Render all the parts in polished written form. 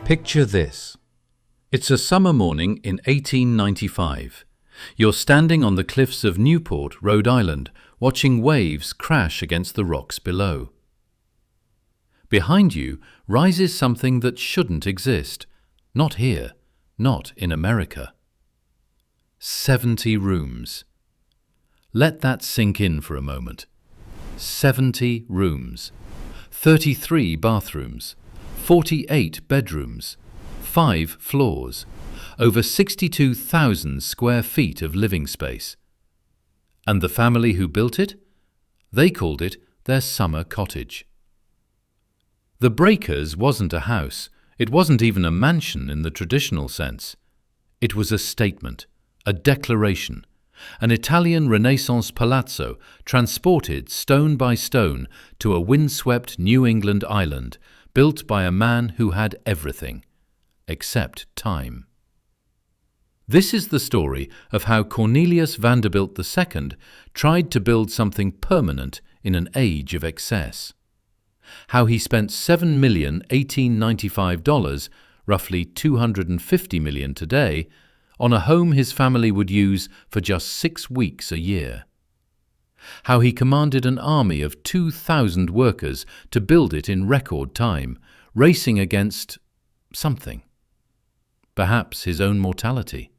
Picture this. It's a summer morning in 1895. You're standing on the cliffs of Newport, Rhode Island, watching waves crash against the rocks below. Behind you rises something that shouldn't exist. Not here, not in America. 70 rooms. Let that sink in for a moment. 70 rooms. 33 bathrooms. 48 bedrooms, 5 floors, over 62,000 square feet of living space. And the family who built it? They called it their summer cottage. The Breakers wasn't a house. It wasn't even a mansion in the traditional sense. It was a statement, a declaration, an Italian Renaissance palazzo transported stone by stone to a windswept New England island, built by a man who had everything, except time. This is the story of how Cornelius Vanderbilt II tried to build something permanent in an age of excess. How he spent $7,1895, roughly $250 million today, on a home his family would use for just 6 weeks a year. How he commanded an army of 2,000 workers to build it in record time, racing against something. Perhaps his own mortality.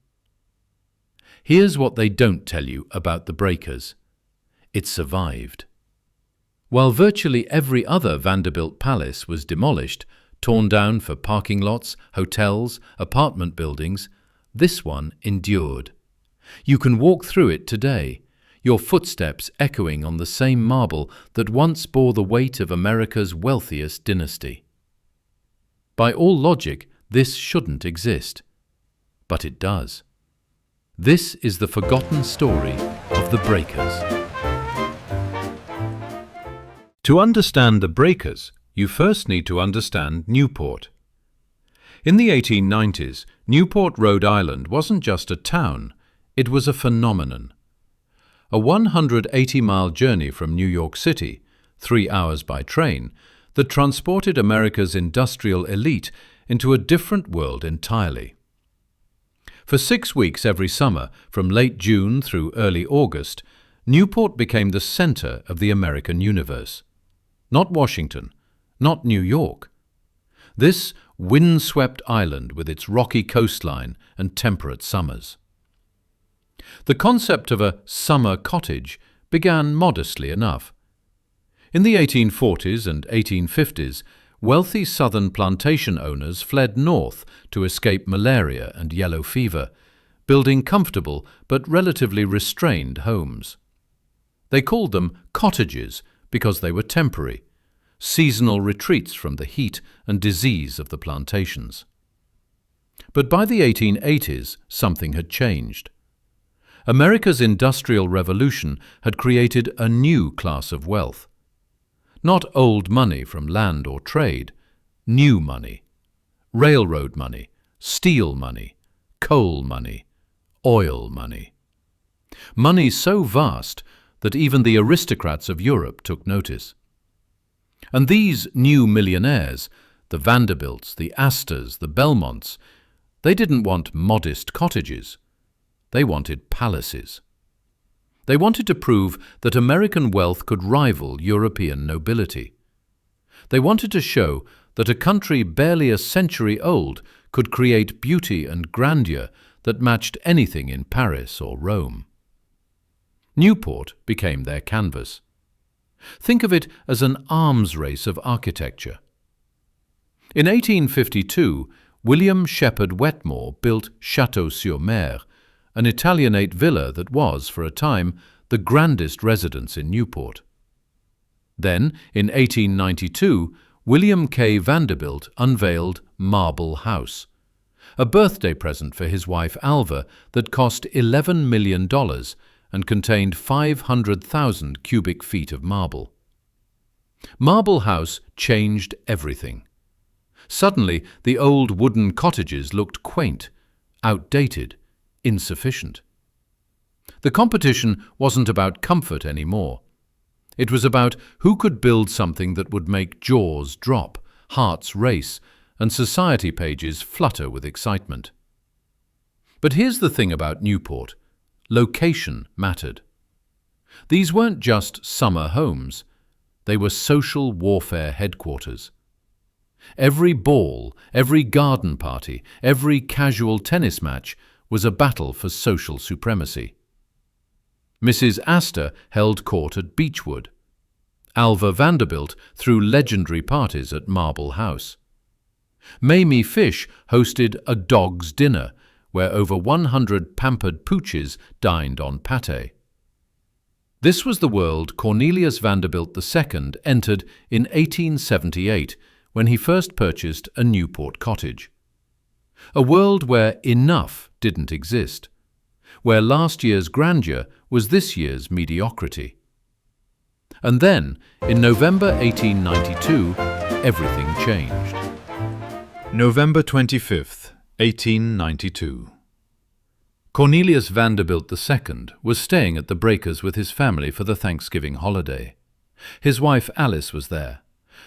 Here's what they don't tell you about the Breakers. It survived. While virtually every other Vanderbilt palace was demolished, torn down for parking lots, hotels, apartment buildings, this one endured. You can walk through it today, your footsteps echoing on the same marble that once bore the weight of America's wealthiest dynasty. By all logic, this shouldn't exist. But it does. This is the forgotten story of the Breakers. To understand the Breakers, you first need to understand Newport. In the 1890s, Newport, Rhode Island wasn't just a town, it was a phenomenon. A 180-mile journey from New York City, 3 hours by train, that transported America's industrial elite into a different world entirely. For 6 weeks every summer, from late June through early August, Newport became the center of the American universe. Not Washington, not New York. This windswept island with its rocky coastline and temperate summers. The concept of a summer cottage began modestly enough. In the 1840s and 1850s, wealthy southern plantation owners fled north to escape malaria and yellow fever, building comfortable but relatively restrained homes. They called them cottages because they were temporary, seasonal retreats from the heat and disease of the plantations. But by the 1880s, something had changed. America's Industrial Revolution had created a new class of wealth. Not old money from land or trade, new money. Railroad money, steel money, coal money, oil money. Money so vast that even the aristocrats of Europe took notice. And these new millionaires, the Vanderbilts, the Astors, the Belmonts, they didn't want modest cottages. They wanted palaces. They wanted to prove that American wealth could rival European nobility. They wanted to show that a country barely a century old could create beauty and grandeur that matched anything in Paris or Rome. Newport became their canvas. Think of it as an arms race of architecture. In 1852, William Shepherd Wetmore built Château-sur-Mer, an Italianate villa that was, for a time, the grandest residence in Newport. Then, in 1892, William K. Vanderbilt unveiled Marble House, a birthday present for his wife Alva that cost $11 million and contained 500,000 cubic feet of marble. Marble House changed everything. Suddenly, the old wooden cottages looked quaint, outdated, insufficient. The competition wasn't about comfort anymore. It was about who could build something that would make jaws drop, hearts race, and society pages flutter with excitement. But here's the thing about Newport. Location mattered. These weren't just summer homes. They were social warfare headquarters. Every ball, every garden party, every casual tennis match was a battle for social supremacy. Mrs. Astor held court at Beechwood. Alva Vanderbilt threw legendary parties at Marble House. Mamie Fish hosted a dog's dinner where over 100 pampered pooches dined on pâté. This was the world Cornelius Vanderbilt II entered in 1878 when he first purchased a Newport cottage. A world where enough didn't exist, where last year's grandeur was this year's mediocrity. And then, in November 1892, everything changed. November 25th, 1892. Cornelius Vanderbilt II was staying at the Breakers with his family for the Thanksgiving holiday. His wife Alice was there,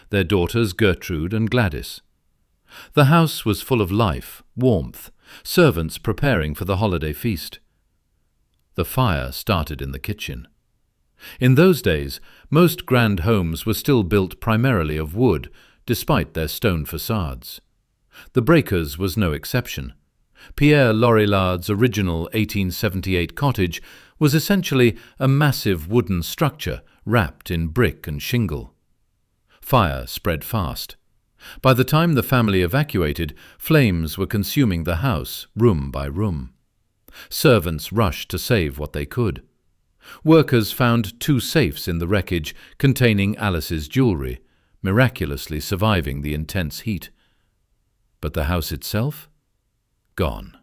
their daughters Gertrude and Gladys. The house was full of life, warmth, servants preparing for the holiday feast. The fire started in the kitchen. In those days, most grand homes were still built primarily of wood, despite their stone facades. The Breakers was no exception. Pierre Lorilard's original 1878 cottage was essentially a massive wooden structure wrapped in brick and shingle. Fire spread fast. By the time the family evacuated, flames were consuming the house, room by room. Servants rushed to save what they could. Workers found 2 safes in the wreckage containing Alice's jewelry, miraculously surviving the intense heat. But the house itself? Gone.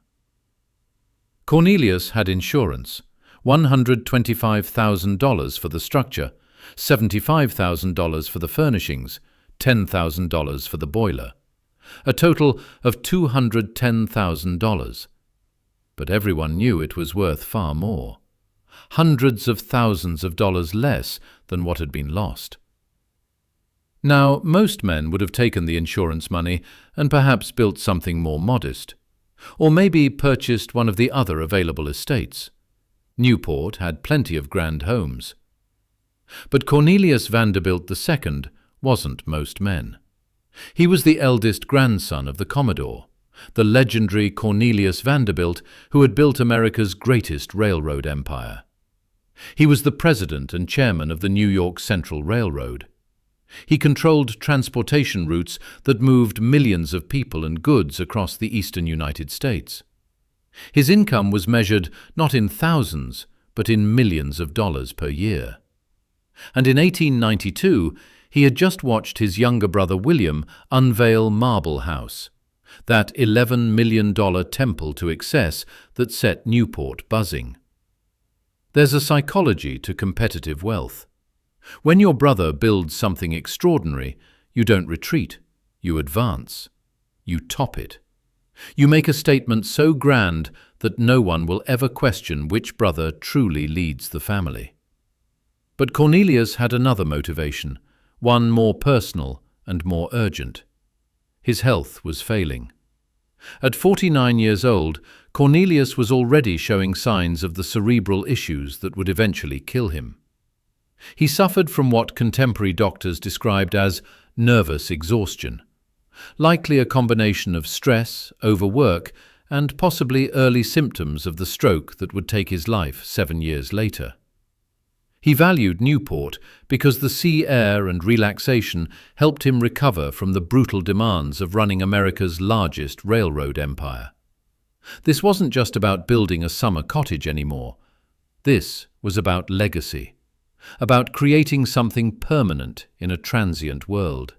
Cornelius had insurance, $125,000 for the structure, $75,000 for the furnishings, $10,000 for the boiler, a total of $210,000. But everyone knew it was worth far more, hundreds of thousands of dollars less than what had been lost. Now, most men would have taken the insurance money and perhaps built something more modest, or maybe purchased one of the other available estates. Newport had plenty of grand homes. But Cornelius Vanderbilt II wasn't most men. He was the eldest grandson of the Commodore, the legendary Cornelius Vanderbilt, who had built America's greatest railroad empire. He was the president and chairman of the New York Central Railroad. He controlled transportation routes that moved millions of people and goods across the eastern United States. His income was measured not in thousands, but in millions of dollars per year. And in 1892, he had just watched his younger brother William unveil Marble House, that $11 million temple to excess that set Newport buzzing. There's a psychology to competitive wealth. When your brother builds something extraordinary, you don't retreat, you advance, you top it. You make a statement so grand that no one will ever question which brother truly leads the family. But Cornelius had another motivation, one more personal and more urgent. His health was failing. At 49 years old, Cornelius was already showing signs of the cerebral issues that would eventually kill him. He suffered from what contemporary doctors described as nervous exhaustion, likely a combination of stress, overwork, and possibly early symptoms of the stroke that would take his life 7 years later. He valued Newport because the sea air and relaxation helped him recover from the brutal demands of running America's largest railroad empire. This wasn't just about building a summer cottage anymore. This was about legacy, about creating something permanent in a transient world,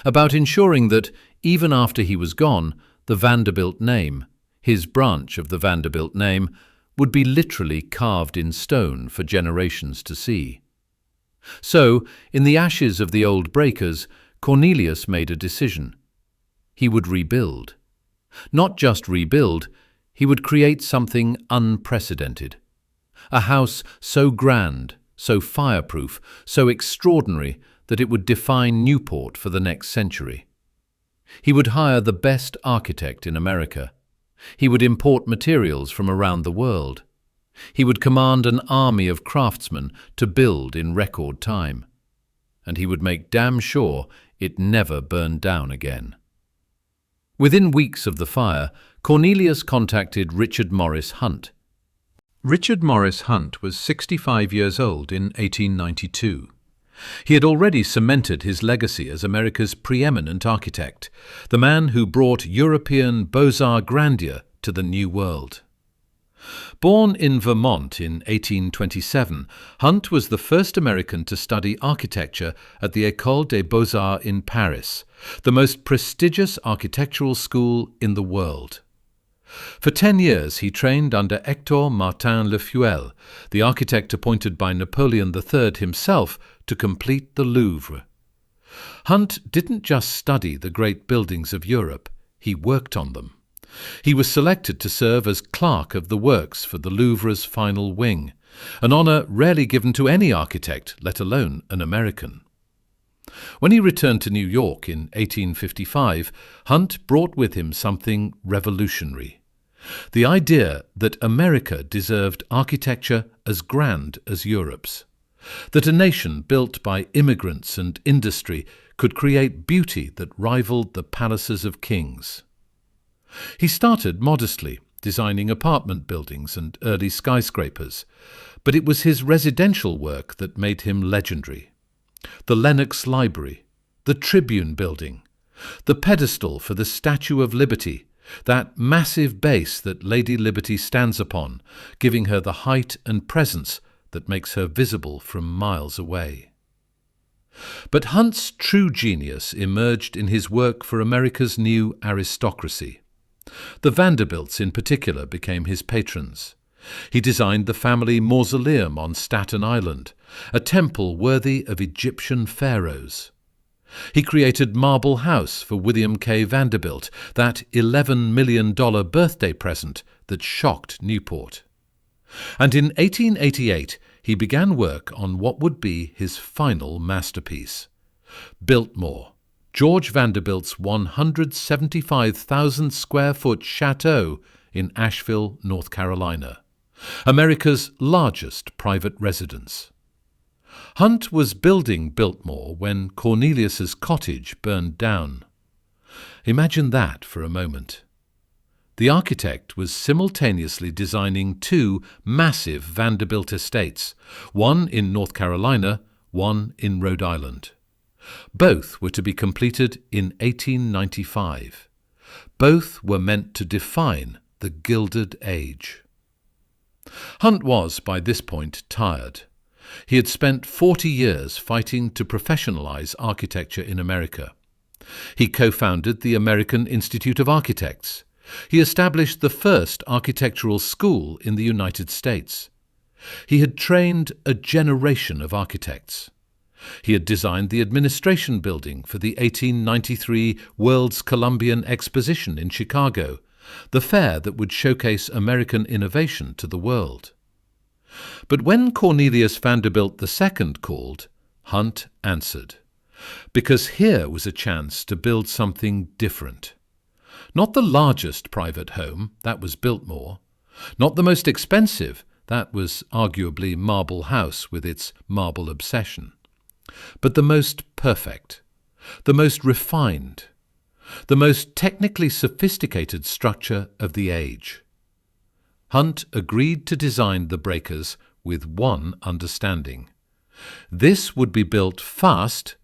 about ensuring that, even after he was gone, the Vanderbilt name, his branch of the Vanderbilt name, would be literally carved in stone for generations to see. So, in the ashes of the old Breakers, Cornelius made a decision. He would rebuild. Not just rebuild, he would create something unprecedented. A house so grand, so fireproof, so extraordinary that it would define Newport for the next century. He would hire the best architect in America. He would import materials from around the world. He would command an army of craftsmen to build in record time. And he would make damn sure it never burned down again. Within weeks of the fire, Cornelius contacted Richard Morris Hunt. Richard Morris Hunt was 65 years old in 1892. He had already cemented his legacy as America's preeminent architect, the man who brought European Beaux-Arts grandeur to the New World. Born in Vermont in 1827, Hunt was the first American to study architecture at the École des Beaux-Arts in Paris, the most prestigious architectural school in the world. For 10 years he trained under Hector Martin Le Feuil, the architect appointed by Napoleon III himself to complete the Louvre. Hunt didn't just study the great buildings of Europe, he worked on them. He was selected to serve as clerk of the works for the Louvre's final wing, an honor rarely given to any architect, let alone an American. When he returned to New York in 1855, Hunt brought with him something revolutionary. The idea that America deserved architecture as grand as Europe's, that a nation built by immigrants and industry could create beauty that rivaled the palaces of kings. He started modestly, designing apartment buildings and early skyscrapers, but it was his residential work that made him legendary. The Lenox Library, the Tribune Building, the pedestal for the Statue of Liberty, that massive base that Lady Liberty stands upon, giving her the height and presence that makes her visible from miles away. But Hunt's true genius emerged in his work for America's new aristocracy. The Vanderbilts in particular became his patrons. He designed the family mausoleum on Staten Island, a temple worthy of Egyptian pharaohs. He created Marble House for William K. Vanderbilt, that $11 million birthday present that shocked Newport. And in 1888 he began work on what would be his final masterpiece, Biltmore, George Vanderbilt's 175,000 square foot chateau in Asheville, North Carolina, America's largest private residence. Hunt was building Biltmore when Cornelius's cottage burned down. Imagine that for a moment. The architect was simultaneously designing two massive Vanderbilt estates, one in North Carolina, one in Rhode Island. Both were to be completed in 1895. Both were meant to define the Gilded Age. Hunt was, by this point, tired. He had spent 40 years fighting to professionalize architecture in America. He co-founded the American Institute of Architects. He established the first architectural school in the United States. He had trained a generation of architects. He had designed the administration building for the 1893 World's Columbian Exposition in Chicago, the fair that would showcase American innovation to the world. But when Cornelius Vanderbilt II called, Hunt answered, because here was a chance to build something different. Not the largest private home, that was Biltmore. Not the most expensive, that was arguably Marble House with its marble obsession. But the most perfect, the most refined, the most technically sophisticated structure of the age. Hunt agreed to design the breakers with one understanding. This would be built fast,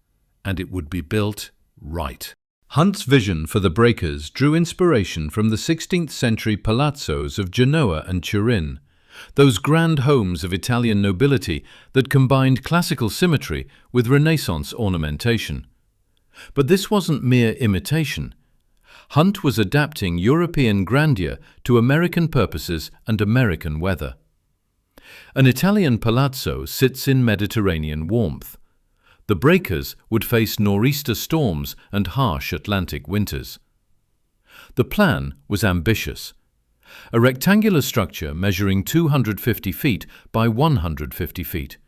and it would be built right. Hunt's vision for the breakers drew inspiration from the 16th century palazzos of Genoa and Turin, those grand homes of Italian nobility that combined classical symmetry with Renaissance ornamentation. But this wasn't mere imitation. Hunt was adapting European grandeur to American purposes and American weather. An Italian palazzo sits in Mediterranean warmth. The breakers would face nor'easter storms and harsh Atlantic winters. The plan was ambitious. A rectangular structure measuring 250 feet by 150 feet.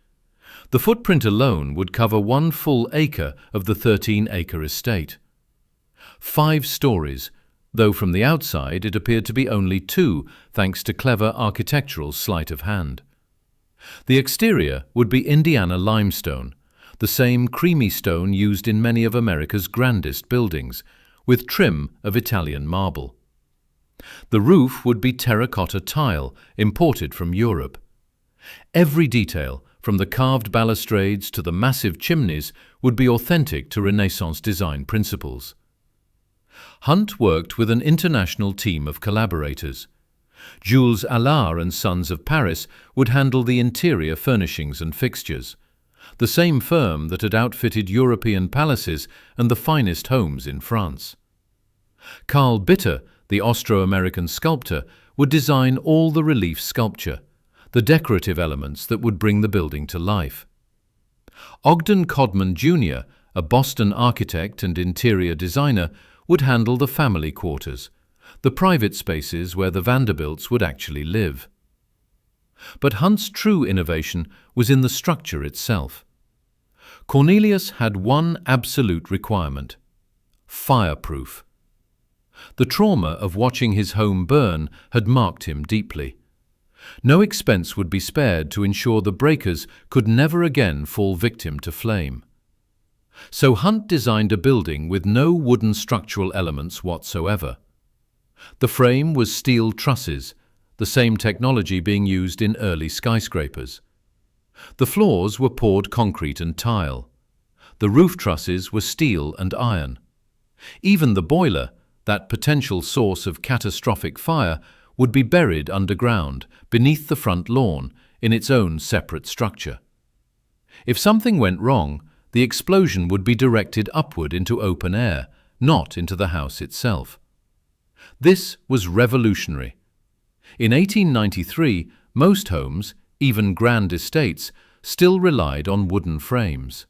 The footprint alone would cover 1 full acre of the 13-acre estate. 5 stories, though from the outside it appeared to be only 2, thanks to clever architectural sleight of hand. The exterior would be Indiana limestone, the same creamy stone used in many of America's grandest buildings, with trim of Italian marble. The roof would be terracotta tile, imported from Europe. Every detail, from the carved balustrades to the massive chimneys, would be authentic to Renaissance design principles. Hunt worked with an international team of collaborators. Jules Allard and Sons of Paris would handle the interior furnishings and fixtures, the same firm that had outfitted European palaces and the finest homes in France. Karl Bitter, the Austro-American sculptor, would design all the relief sculpture, the decorative elements that would bring the building to life. Ogden Codman Jr., a Boston architect and interior designer, would handle the family quarters, the private spaces where the Vanderbilts would actually live. But Hunt's true innovation was in the structure itself. Cornelius had one absolute requirement: fireproof. The trauma of watching his home burn had marked him deeply. No expense would be spared to ensure the breakers could never again fall victim to flame. So Hunt designed a building with no wooden structural elements whatsoever. The frame was steel trusses, the same technology being used in early skyscrapers. The floors were poured concrete and tile. The roof trusses were steel and iron. Even the boiler, that potential source of catastrophic fire, would be buried underground, beneath the front lawn, in its own separate structure. If something went wrong, the explosion would be directed upward into open air, not into the house itself. This was revolutionary. In 1893, most homes, even grand estates, still relied on wooden frames.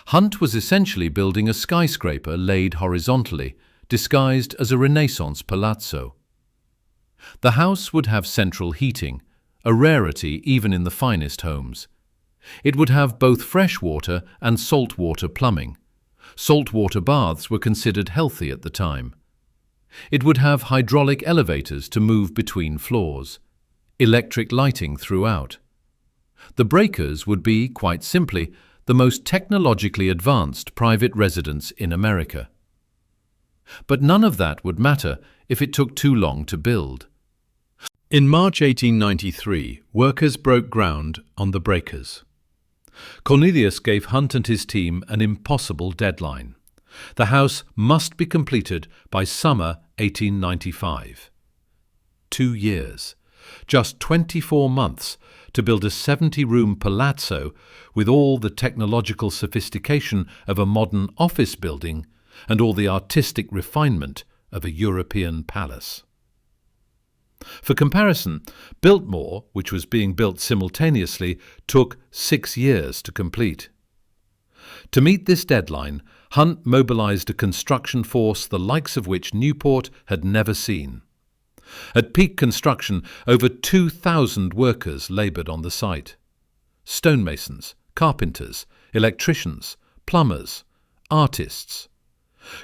Hunt was essentially building a skyscraper laid horizontally, disguised as a Renaissance palazzo. The house would have central heating, a rarity even in the finest homes. It would have both freshwater and saltwater plumbing. Saltwater baths were considered healthy at the time. It would have hydraulic elevators to move between floors, electric lighting throughout. The breakers would be, quite simply, the most technologically advanced private residence in America. But none of that would matter if it took too long to build. In March 1893, workers broke ground on the breakers. Cornelius gave Hunt and his team an impossible deadline. The house must be completed by summer 1895. 2 years, just 24 months, to build a 70-room palazzo with all the technological sophistication of a modern office building and all the artistic refinement of a European palace. For comparison, Biltmore, which was being built simultaneously, took 6 years to complete. To meet this deadline, Hunt mobilized a construction force the likes of which Newport had never seen. At peak construction, over 2,000 workers labored on the site. Stonemasons, carpenters, electricians, plumbers, artists.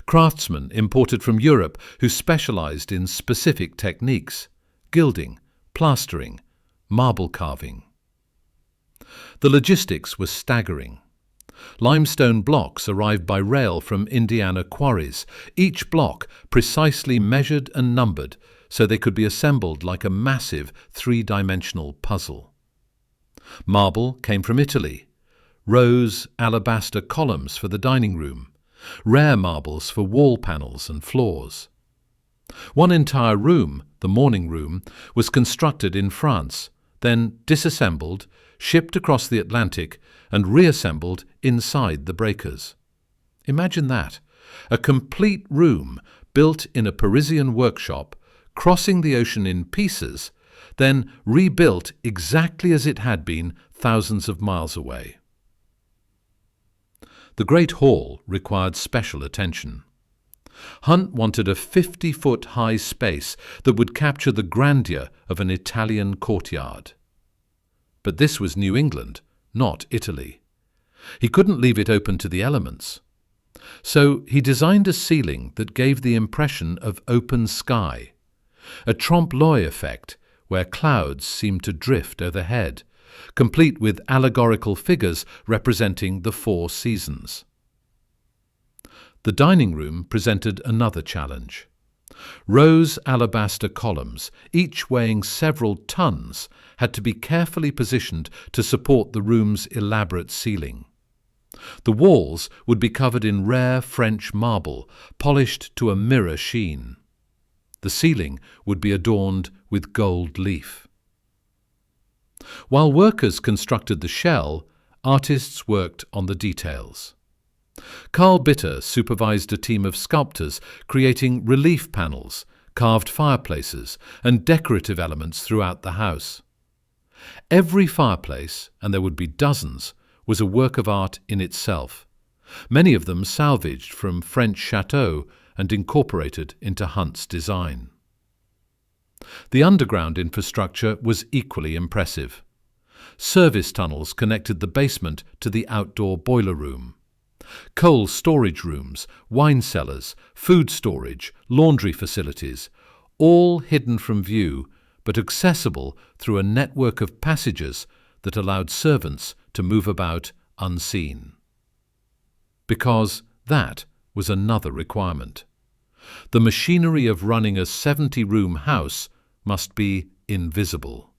Craftsmen imported from Europe who specialized in specific techniques: gilding, plastering, marble carving. The logistics were staggering. Limestone blocks arrived by rail from Indiana quarries, each block precisely measured and numbered so they could be assembled like a massive 3-dimensional puzzle. Marble came from Italy, rose alabaster columns for the dining room, rare marbles for wall panels and floors. One entire room, the morning room, was constructed in France, then disassembled, shipped across the Atlantic, and reassembled inside the breakers. Imagine that, a complete room built in a Parisian workshop, crossing the ocean in pieces, then rebuilt exactly as it had been thousands of miles away. The Great Hall required special attention. Hunt wanted a 50-foot-high space that would capture the grandeur of an Italian courtyard. But this was New England, not Italy. He couldn't leave it open to the elements. So he designed a ceiling that gave the impression of open sky, a trompe-l'oeil effect where clouds seemed to drift overhead, complete with allegorical figures representing the 4 seasons. The dining room presented another challenge. Rose alabaster columns, each weighing several tons, had to be carefully positioned to support the room's elaborate ceiling. The walls would be covered in rare French marble, polished to a mirror sheen. The ceiling would be adorned with gold leaf. While workers constructed the shell, artists worked on the details. Carl Bitter supervised a team of sculptors creating relief panels, carved fireplaces, and decorative elements throughout the house. Every fireplace, and there would be dozens, was a work of art in itself, many of them salvaged from French chateaux and incorporated into Hunt's design. The underground infrastructure was equally impressive. Service tunnels connected the basement to the outdoor boiler room. Coal storage rooms, wine cellars, food storage, laundry facilities, all hidden from view but accessible through a network of passages that allowed servants to move about unseen. Because that was another requirement. The machinery of running a 70-room house must be invisible.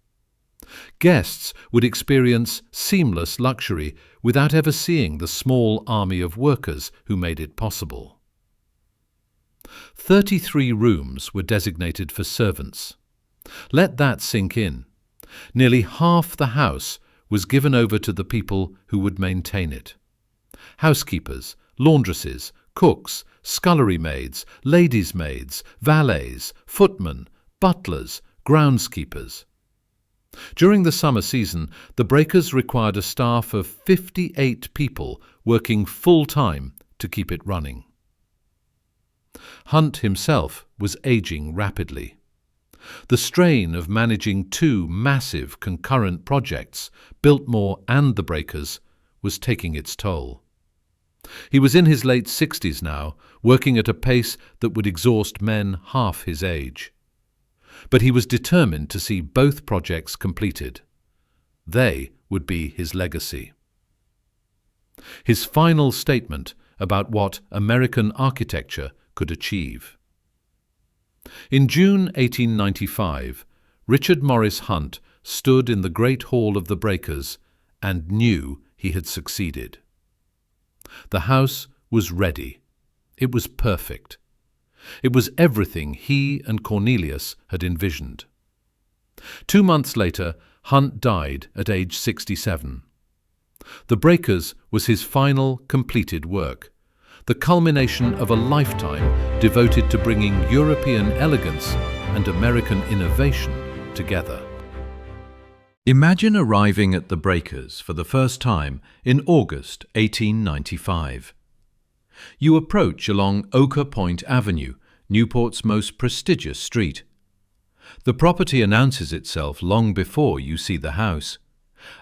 Guests would experience seamless luxury without ever seeing the small army of workers who made it possible. 33 rooms were designated for servants. Let that sink in. Nearly half the house was given over to the people who would maintain it. Housekeepers, laundresses, cooks, scullery maids, ladies' maids, valets, footmen, butlers, groundskeepers. During the summer season, the breakers required a staff of 58 people working full-time to keep it running. Hunt himself was aging rapidly. The strain of managing 2 massive concurrent projects, Biltmore and the breakers, was taking its toll. He was in his late 60s now, working at a pace that would exhaust men half his age. But he was determined to see both projects completed. They would be his legacy. His final statement about what American architecture could achieve. In June 1895, Richard Morris Hunt stood in the Great Hall of the Breakers and knew he had succeeded. The house was ready. It was perfect. It was everything he and Cornelius had envisioned. 2 months later, Hunt died at age 67. The Breakers was his final completed work, the culmination of a lifetime devoted to bringing European elegance and American innovation together. Imagine arriving at the Breakers for the first time in August 1895. You approach along Ochre Point Avenue, Newport's most prestigious street. The property announces itself long before you see the house.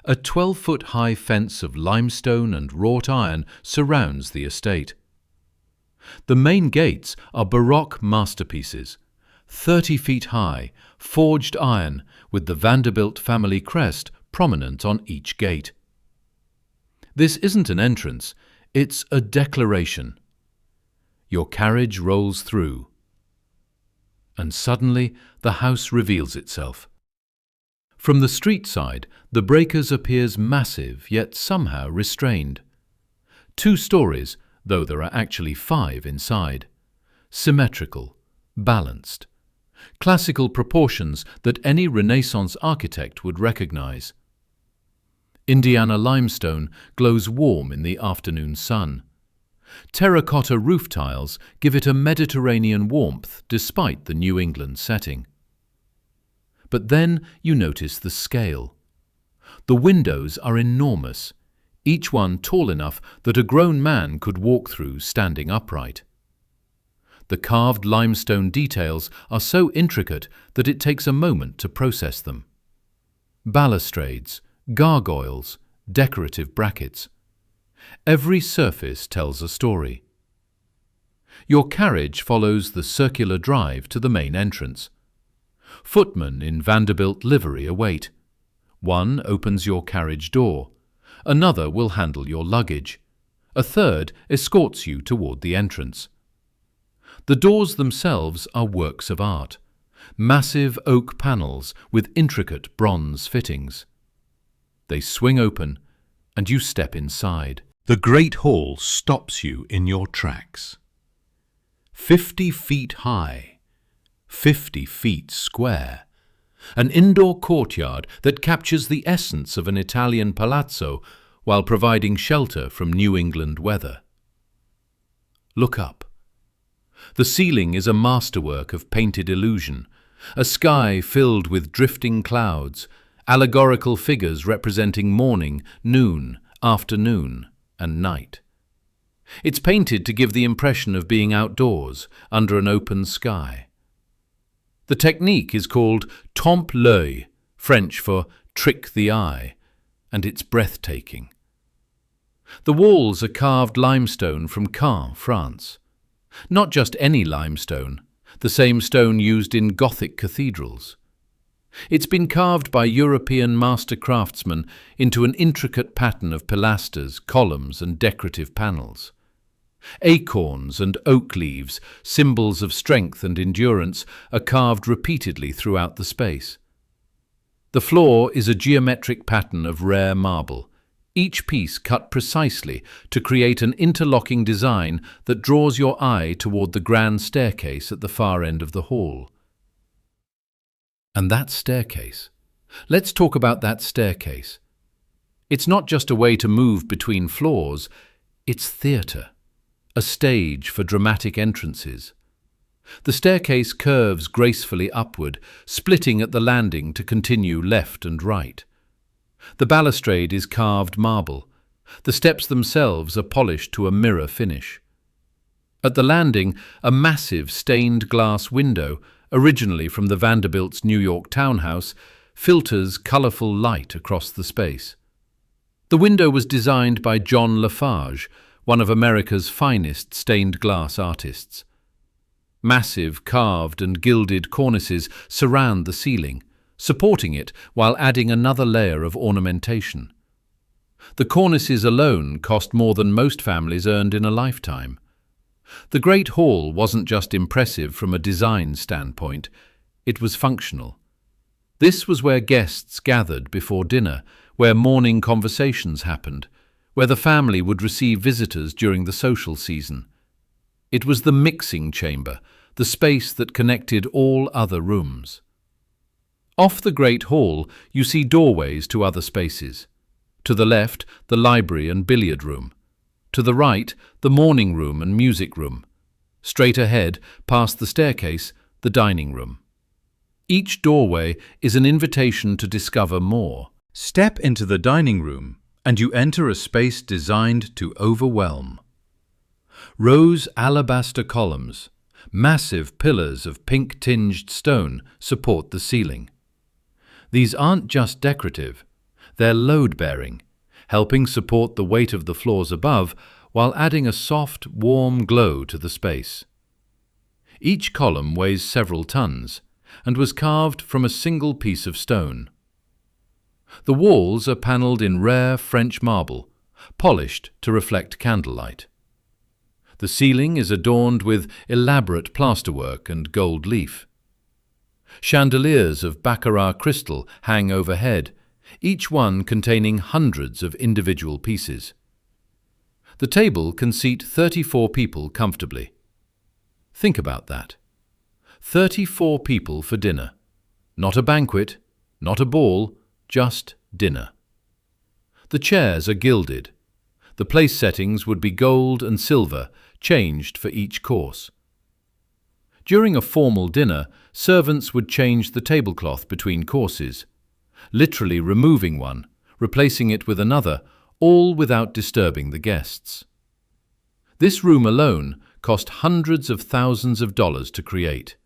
A 12-foot-high fence of limestone and wrought iron surrounds the estate. The main gates are Baroque masterpieces, 30 feet high, forged iron with the Vanderbilt family crest prominent on each gate. This isn't an entrance, it's a declaration. Your carriage rolls through. And suddenly the house reveals itself. From the street side, the Breakers appears massive yet somehow restrained. 2 stories, though there are actually 5 inside. Symmetrical, balanced. Classical proportions that any Renaissance architect would recognize. Indiana limestone glows warm in the afternoon sun. Terracotta roof tiles give it a Mediterranean warmth despite the New England setting. But then you notice the scale. The windows are enormous, each one tall enough that a grown man could walk through standing upright. The carved limestone details are so intricate that it takes a moment to process them. Balustrades, gargoyles, decorative brackets. Every surface tells a story. Your carriage follows the circular drive to the main entrance. Footmen in Vanderbilt livery await. One opens your carriage door. Another will handle your luggage. A third escorts you toward the entrance. The doors themselves are works of art. Massive oak panels with intricate bronze fittings. They swing open, and you step inside. The Great Hall stops you in your tracks. 50 feet high, 50 feet square. An indoor courtyard that captures the essence of an Italian palazzo while providing shelter from New England weather. Look up. The ceiling is a masterwork of painted illusion, a sky filled with drifting clouds, allegorical figures representing morning, noon, afternoon, and night. It's painted to give the impression of being outdoors, under an open sky. The technique is called trompe l'œil, French for trick the eye, and it's breathtaking. The walls are carved limestone from Caen, France. Not just any limestone, the same stone used in Gothic cathedrals. It's been carved by European master craftsmen into an intricate pattern of pilasters, columns, and decorative panels. Acorns and oak leaves, symbols of strength and endurance, are carved repeatedly throughout the space. The floor is a geometric pattern of rare marble, each piece cut precisely to create an interlocking design that draws your eye toward the grand staircase at the far end of the hall. And that staircase. Let's talk about that staircase. It's not just a way to move between floors, it's theatre, a stage for dramatic entrances. The staircase curves gracefully upward, splitting at the landing to continue left and right. The balustrade is carved marble. The steps themselves are polished to a mirror finish. At the landing, a massive stained glass window, originally from the Vanderbilt's New York townhouse, filters colourful light across the space. The window was designed by John Lafarge, one of America's finest stained glass artists. Massive carved and gilded cornices surround the ceiling, supporting it while adding another layer of ornamentation. The cornices alone cost more than most families earned in a lifetime. The Great Hall wasn't just impressive from a design standpoint, it was functional. This was where guests gathered before dinner, where morning conversations happened, where the family would receive visitors during the social season. It was the mixing chamber, the space that connected all other rooms. Off the Great Hall, you see doorways to other spaces. To the left, the library and billiard room. To the right, the morning room and music room. Straight ahead, past the staircase, the dining room. Each doorway is an invitation to discover more. Step into the dining room, and you enter a space designed to overwhelm. Rose alabaster columns, massive pillars of pink-tinged stone support the ceiling. These aren't just decorative, they're load-bearing, helping support the weight of the floors above while adding a soft, warm glow to the space. Each column weighs several tons and was carved from a single piece of stone. The walls are panelled in rare French marble, polished to reflect candlelight. The ceiling is adorned with elaborate plasterwork and gold leaf. Chandeliers of baccarat crystal hang overhead, each one containing hundreds of individual pieces. The table can seat 34 people comfortably. Think about that. 34 people for dinner. Not a banquet, not a ball, just dinner. The chairs are gilded. The place settings would be gold and silver, changed for each course. During a formal dinner, servants would change the tablecloth between courses, literally removing one, replacing it with another, all without disturbing the guests. This room alone cost hundreds of thousands of dollars to create,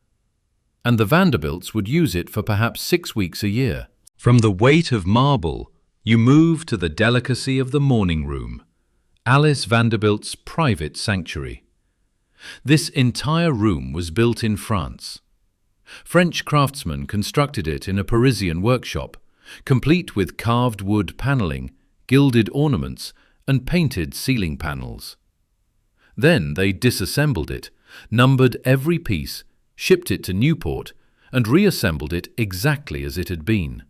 and the Vanderbilts would use it for perhaps 6 weeks a year. From the weight of marble, you move to the delicacy of the morning room, Alice Vanderbilt's private sanctuary. This entire room was built in France. French craftsmen constructed it in a Parisian workshop, complete with carved wood paneling, gilded ornaments, and painted ceiling panels. Then they disassembled it, numbered every piece, shipped it to Newport, and reassembled it exactly as it had been.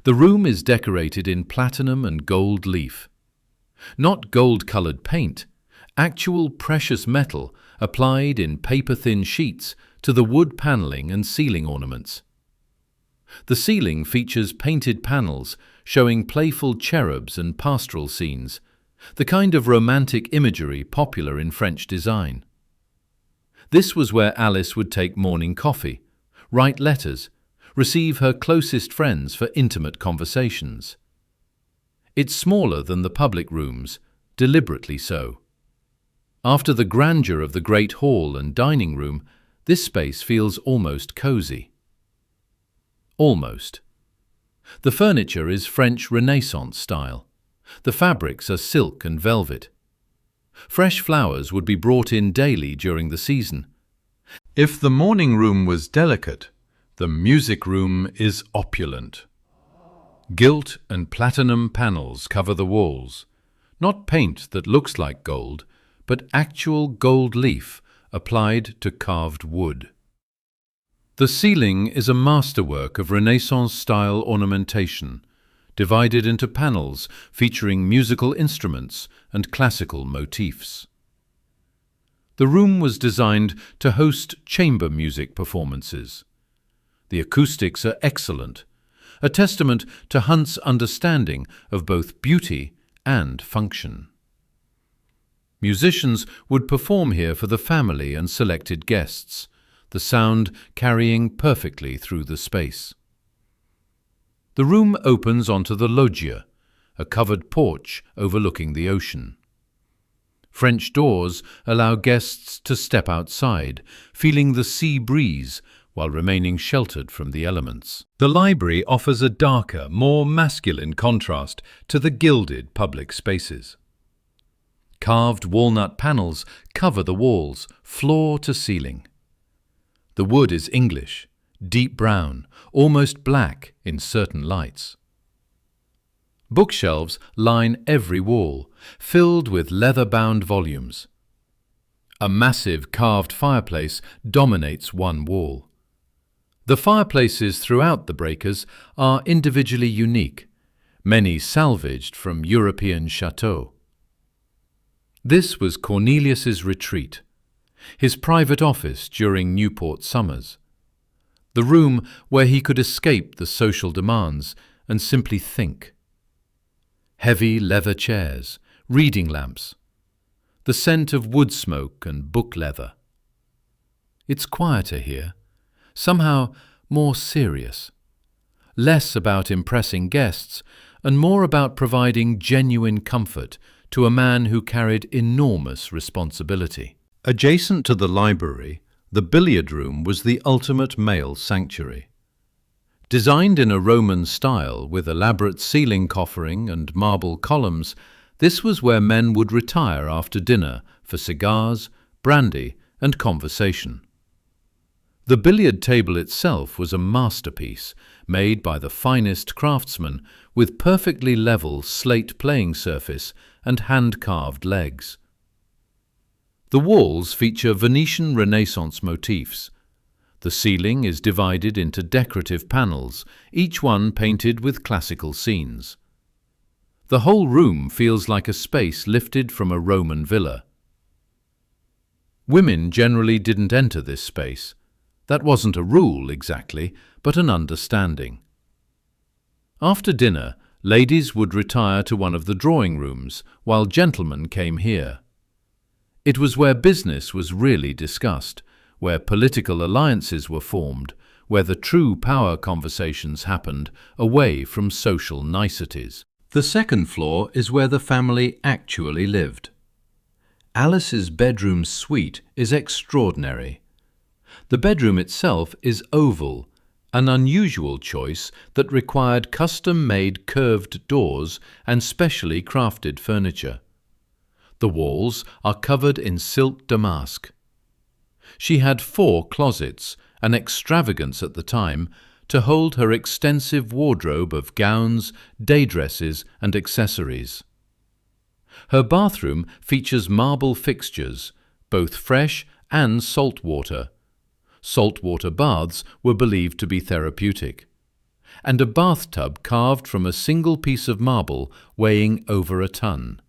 The room is decorated in platinum and gold leaf. Not gold-colored paint, actual precious metal applied in paper-thin sheets to the wood paneling and ceiling ornaments. The ceiling features painted panels showing playful cherubs and pastoral scenes, the kind of romantic imagery popular in French design. This was where Alice would take morning coffee, write letters, receive her closest friends for intimate conversations. It's smaller than the public rooms, deliberately so. After the grandeur of the great hall and dining room, this space feels almost cozy. Almost. The furniture is French Renaissance style. The fabrics are silk and velvet. Fresh flowers would be brought in daily during the season. If the morning room was delicate, the music room is opulent. Gilt and platinum panels cover the walls, not paint that looks like gold, but actual gold leaf applied to carved wood. The ceiling is a masterwork of Renaissance-style ornamentation, divided into panels featuring musical instruments and classical motifs. The room was designed to host chamber music performances. The acoustics are excellent, a testament to Hunt's understanding of both beauty and function. Musicians would perform here for the family and selected guests, the sound carrying perfectly through the space. The room opens onto the loggia, a covered porch overlooking the ocean. French doors allow guests to step outside, feeling the sea breeze while remaining sheltered from the elements. The library offers a darker, more masculine contrast to the gilded public spaces. Carved walnut panels cover the walls, floor to ceiling. The wood is English, deep brown, almost black in certain lights. Bookshelves line every wall, filled with leather-bound volumes. A massive carved fireplace dominates one wall. The fireplaces throughout the breakers are individually unique, many salvaged from European chateaux. This was Cornelius's retreat, his private office during Newport summers, the room where he could escape the social demands and simply think. Heavy leather chairs, reading lamps, the scent of wood smoke and book leather. It's quieter here, somehow more serious, less about impressing guests and more about providing genuine comfort to a man who carried enormous responsibility. Adjacent to the library, the billiard room was the ultimate male sanctuary. Designed in a Roman style with elaborate ceiling coffering and marble columns, this was where men would retire after dinner for cigars, brandy, and conversation. The billiard table itself was a masterpiece, made by the finest craftsmen with perfectly level slate playing surface and hand-carved legs. The walls feature Venetian Renaissance motifs. The ceiling is divided into decorative panels, each one painted with classical scenes. The whole room feels like a space lifted from a Roman villa. Women generally didn't enter this space. That wasn't a rule exactly, but an understanding. After dinner, ladies would retire to one of the drawing rooms, while gentlemen came here. It was where business was really discussed, where political alliances were formed, where the true power conversations happened, away from social niceties. The second floor is where the family actually lived. Alice's bedroom suite is extraordinary. The bedroom itself is oval, an unusual choice that required custom-made curved doors and specially crafted furniture. The walls are covered in silk damask. She had 4 closets, an extravagance at the time, to hold her extensive wardrobe of gowns, day dresses and accessories. Her bathroom features marble fixtures, both fresh and salt water. Saltwater baths were believed to be therapeutic. And a bathtub carved from a single piece of marble weighing over a ton.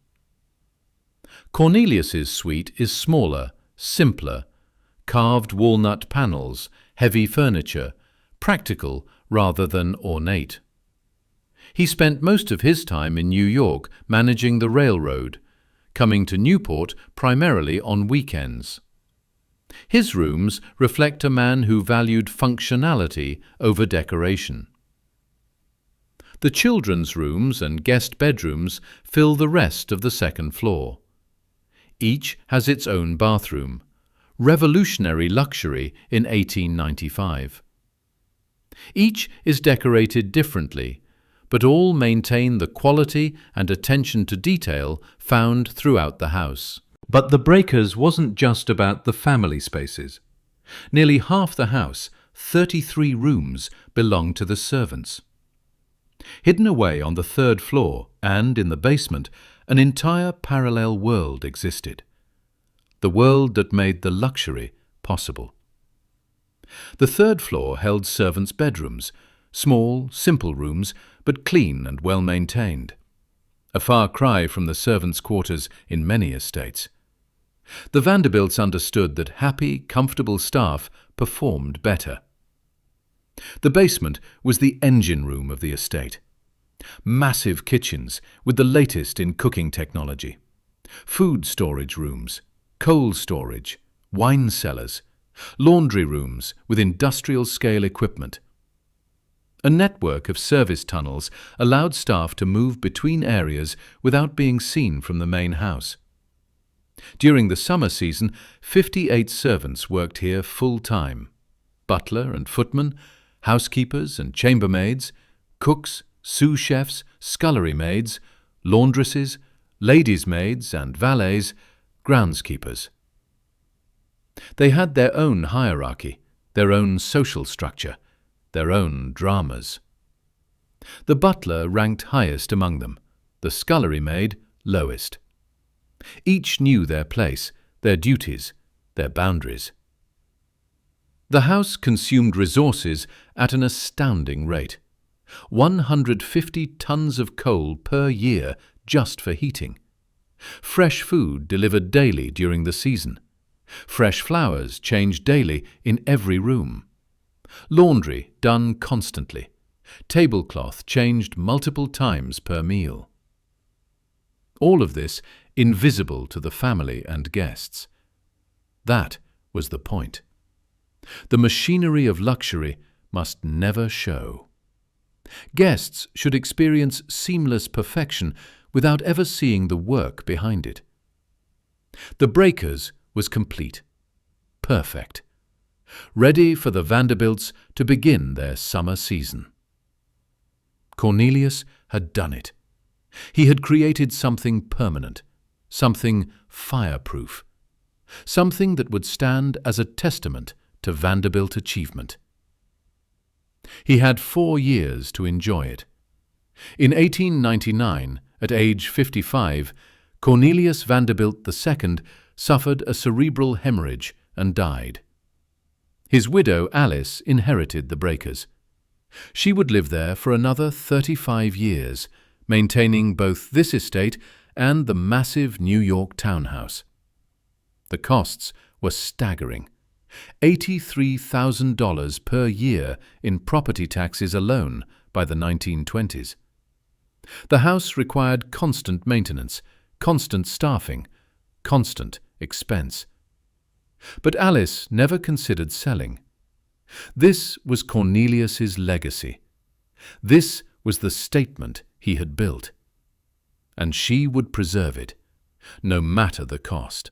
Cornelius's suite is smaller, simpler, carved walnut panels, heavy furniture, practical rather than ornate. He spent most of his time in New York managing the railroad, coming to Newport primarily on weekends. His rooms reflect a man who valued functionality over decoration. The children's rooms and guest bedrooms fill the rest of the second floor. Each has its own bathroom, revolutionary luxury in 1895. Each is decorated differently, but all maintain the quality and attention to detail found throughout the house. But the Breakers wasn't just about the family spaces. Nearly half the house, 33 rooms, belonged to the servants. Hidden away on the 3rd floor and in the basement, an entire parallel world existed. The world that made the luxury possible. The 3rd floor held servants' bedrooms, small, simple rooms, but clean and well maintained. A far cry from the servants' quarters in many estates. The Vanderbilts understood that happy, comfortable staff performed better. The basement was the engine room of the estate. Massive kitchens with the latest in cooking technology. Food storage rooms, coal storage, wine cellars, laundry rooms with industrial-scale equipment. A network of service tunnels allowed staff to move between areas without being seen from the main house. During the summer season, 58 servants worked here full-time. Butler and footman, housekeepers and chambermaids, cooks, sous chefs, scullery maids, laundresses, ladies' maids and valets, groundskeepers. They had their own hierarchy, their own social structure, their own dramas. The butler ranked highest among them, the scullery maid lowest. Each knew their place, their duties, their boundaries. The house consumed resources at an astounding rate. 150 tons of coal per year just for heating. Fresh food delivered daily during the season. Fresh flowers changed daily in every room. Laundry done constantly. Tablecloth changed multiple times per meal. All of this invisible to the family and guests. That was the point. The machinery of luxury must never show. Guests should experience seamless perfection without ever seeing the work behind it. The Breakers was complete, perfect, ready for the Vanderbilts to begin their summer season. Cornelius had done it. He had created something permanent, something fireproof, something that would stand as a testament to Vanderbilt achievement. He had 4 years to enjoy it. In 1899, at age 55, Cornelius Vanderbilt II suffered a cerebral hemorrhage and died. His widow, Alice, inherited the Breakers. She would live there for another 35 years, maintaining both this estate and the massive New York townhouse. The costs were staggering. $83,000 per year in property taxes alone by the 1920s. The house required constant maintenance, constant staffing, constant expense. But Alice never considered selling. This was Cornelius's legacy. This was the statement he had built. And she would preserve it, no matter the cost.